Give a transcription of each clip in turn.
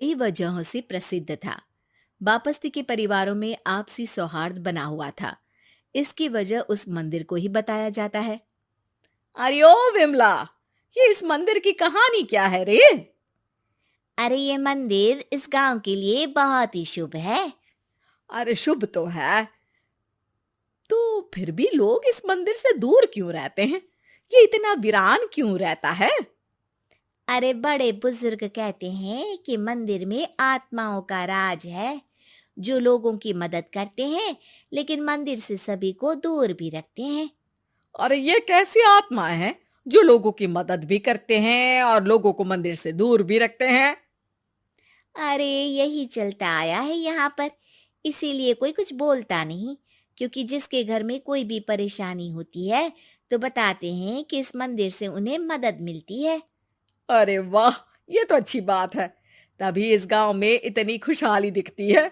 कई वजहों से प्रसिद्ध था। वापस्ती के परिवारों में आपसी सौहार्द बना हुआ था। इसकी वजह उस मंदिर को ही बताया जाता है। अरे ओ विमला, ये इस मंदिर की कहानी क्या है रे? अरे ये मंदिर इस गांव के लिए बहुत ही शुभ है। अरे शुभ तो है, तो फिर भी लोग इस मंदिर से दूर क्यों रहते हैं? ये इतना वीरान क्यों रहता है? अरे बड़े बुजुर्ग कहते हैं कि मंदिर में आत्माओं का राज है, जो लोगों की मदद करते हैं, लेकिन मंदिर से सभी को दूर भी रखते हैं। अरे ये कैसी आत्माएं हैं जो लोगों की मदद भी करते हैं और लोगों को मंदिर से दूर भी रखते हैं? अरे यही चलता आया है यहाँ पर, इसीलिए कोई कुछ बोलता नहीं। क्योंकि जिसके घर में कोई भी परेशानी होती है तो बताते हैं कि इस मंदिर से उन्हें मदद मिलती है। अरे वाह, ये तो अच्छी बात है। तभी इस गांव में इतनी खुशहाली दिखती है।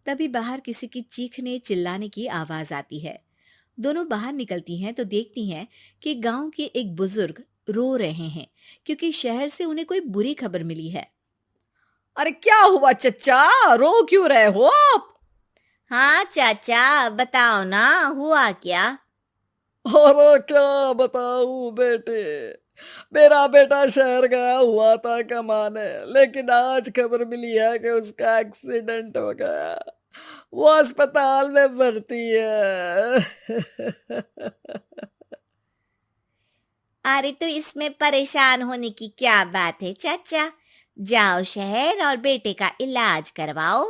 तभी बाहर किसी की चीखने चिल्लाने की आवाज आती है। दोनों बाहर निकलती हैं तो देखती हैं कि गांव के एक बुजुर्ग रो रहे हैं, क्योंकि शहर से उन्हें कोई बुरी खबर मिली है। अरे क्या हुआ चच्चा, रो क्यों रहे हो आप? हाँ चाचा, बताओ ना, हुआ क्या? अरे क्या बताऊं बेटे, मेरा बेटा शहर गया हुआ था कमाने, लेकिन आज खबर मिली है कि उसका एक्सीडेंट हो गया। वो अस्पताल में भर्ती है। अरे तो इसमें परेशान होने की क्या बात है चाचा, जाओ शहर और बेटे का इलाज करवाओ।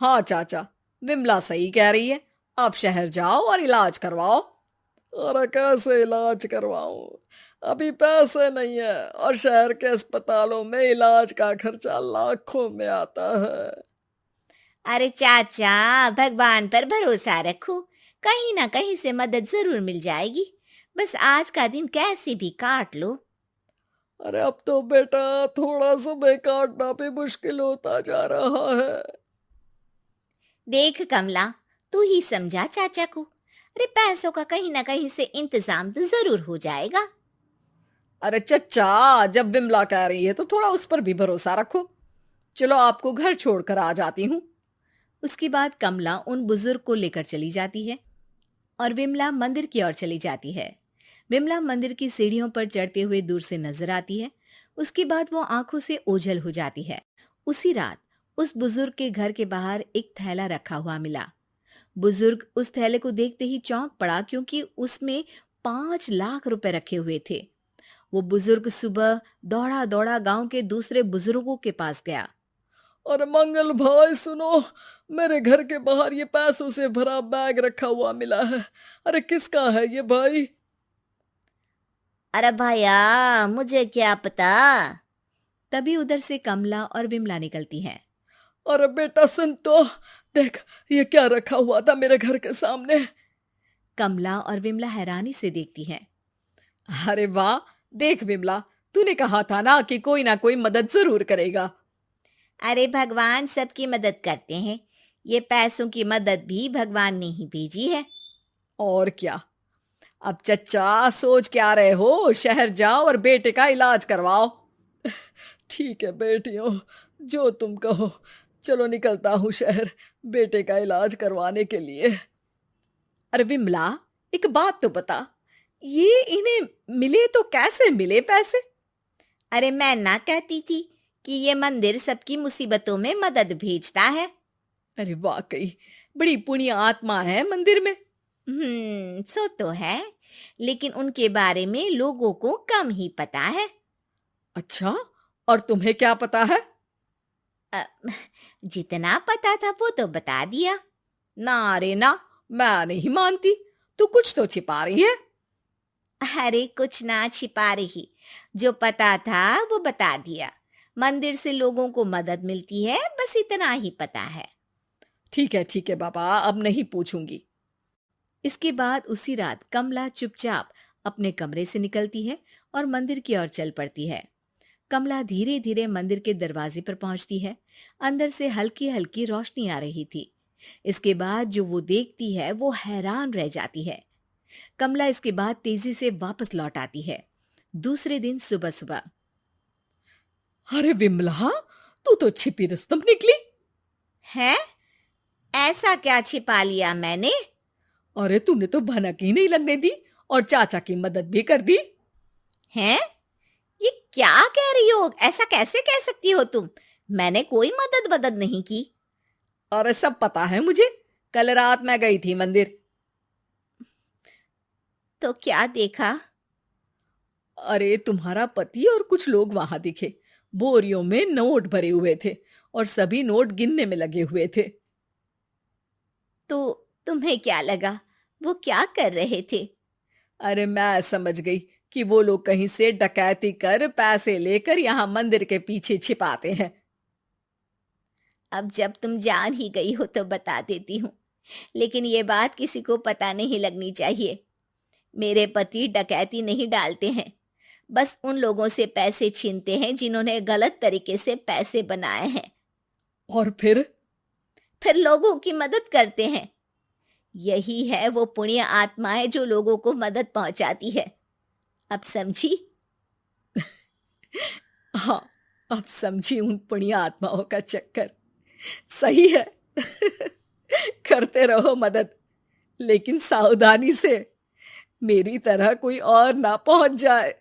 हाँ चाचा, विमला सही कह रही है। आप शहर जाओ और इलाज करवाओ। अरे कैसे इलाज करवाऊं, अभी पैसे नहीं है और शहर के अस्पतालों में इलाज का खर्चा लाखों में आता है। अरे चाचा, भगवान पर भरोसा रखो, कहीं ना कहीं से मदद जरूर मिल जाएगी। बस आज का दिन कैसे भी काट लो। अरे अब तो बेटा थोड़ा समय काटना भी मुश्किल होता जा रहा है। देख कमला, तू ही समझा चाचा को। अरे पैसों का कहीं ना कहीं से इंतजाम तो जरूर हो जाएगा। अरे चच्चा, जब विमला कह रही है तो थोड़ा उस पर भी भरोसा रखो। चलो आपको घर छोड़कर आ जाती हूँ। उसके बाद कमला उन बुजुर्ग को लेकर चली जाती है और विमला मंदिर की ओर चली जाती है। विमला मंदिर की सीढ़ियों पर चढ़ते हुए दूर से नजर आती है। उसके बाद वो आंखों से ओझल हो जाती है। उसी रात उस बुजुर्ग के घर के बाहर एक थैला रखा हुआ मिला। बुजुर्ग उस थैले को देखते ही चौंक पड़ा, क्योंकि उसमें 5 लाख रुपए रखे हुए थे। वो बुजुर्ग सुबह दौड़ा दौड़ा गांव के दूसरे बुजुर्गों के पास गया। अरे मंगल भाई सुनो, मेरे घर के बाहर ये पैसों से भरा बैग रखा हुआ मिला है। अरे किसका है ये भाई? अरे भैया, मुझे क्या पता। तभी उधर से कमला और विमला निकलती हैं। अरे बेटा सुन तो, देख ये क्या रखा हुआ था मेरे घर के सामने। कमला और विमला हैरानी से देखती हैं। अरे वाह, देख विमला, तूने कहा था ना कि कोई ना कोई मदद जरूर करेगा। अरे भगवान सबकी मदद करते हैं, ये पैसों की मदद भी भगवान ने ही भेजी है। और क्या। अब चच्चा सोच क्या रहे हो, शहर जाओ और बेटे का इलाज करवाओ। ठीक है बेटियों, जो तुम कहो। चलो निकलता हूँ शहर बेटे का इलाज करवाने के लिए। अरे विमला, एक बात तो बता, ये इन्हें मिले तो कैसे मिले पैसे? अरे मैं ना कहती थी कि ये मंदिर सबकी मुसीबतों में मदद भेजता है। अरे वाकई बड़ी पुण्य आत्मा है मंदिर में। सो तो है, लेकिन उनके बारे में लोगों को कम ही पता है। अच्छा, और तुम्हें क्या पता है? अ, जितना पता था वो तो बता दिया। ना रे ना, मैं नहीं मानती। तू कुछ तो छिपा रही है। अरे कुछ ना छिपा रही, जो पता था वो बता दिया। मंदिर से लोगों को मदद मिलती है, बस इतना ही पता है। ठीक है बाबा, अब नहीं पूछूंगी। इसके बाद उसी रात कमला चुपचाप अपने कमरे से निकलती है और मंदिर की ओर चल पड़ती है। कमला धीरे धीरे मंदिर के दरवाजे पर पहुंचती है। अंदर से हल्की हल्की रोशनी आ रही थी। इसके बाद जो वो देखती है वो हैरान रह जाती है। कमला इसके बाद तेजी से वापस लौट आती है। दूसरे दिन सुबह सुबह। अरे विमला, तू तो छिपी रुस्तम निकली। है? ऐसा क्या छिपा लिया मैंने? अरे तूने तो भनक ही नहीं लगने दी और चाचा की मदद भी कर दी। हैं? ये क्या कह रही हो? ऐसा कैसे कह सकती हो तुम? मैंने कोई मदद वदद नहीं की। अरे सब पता है मुझे, कल रात मैं गई थी मंदिर। तो क्या देखा? अरे तुम्हारा पति और कुछ लोग वहां दिखे। बोरियों में नोट भरे हुए थे और सभी नोट गिनने में लगे हुए थे। तो तुम्हें क्या लगा? वो क्या कर रहे थे? अरे मैं समझ गई कि वो लोग कहीं से डकैती कर पैसे लेकर यहाँ मंदिर के पीछे छिपाते हैं। अब जब तुम जान ही गई हो तो बता देती हूँ, लेकिन ये बात किसी को पता नहीं लगनी चाहिए। मेरे पति डकैती नहीं डालते हैं, बस उन लोगों से पैसे छीनते हैं जिन्होंने गलत तरीके से पैसे बनाए हैं। और फिर लोगों की मदद करते हैं। यही है वो पुण्य आत्माएं जो लोगों को मदद पहुंचाती है। अब समझी? हाँ, अब समझी उन पुण्य आत्माओं का चक्कर। सही है। करते रहो मदद, लेकिन सावधानी से, मेरी तरह कोई और ना पहुंच जाए।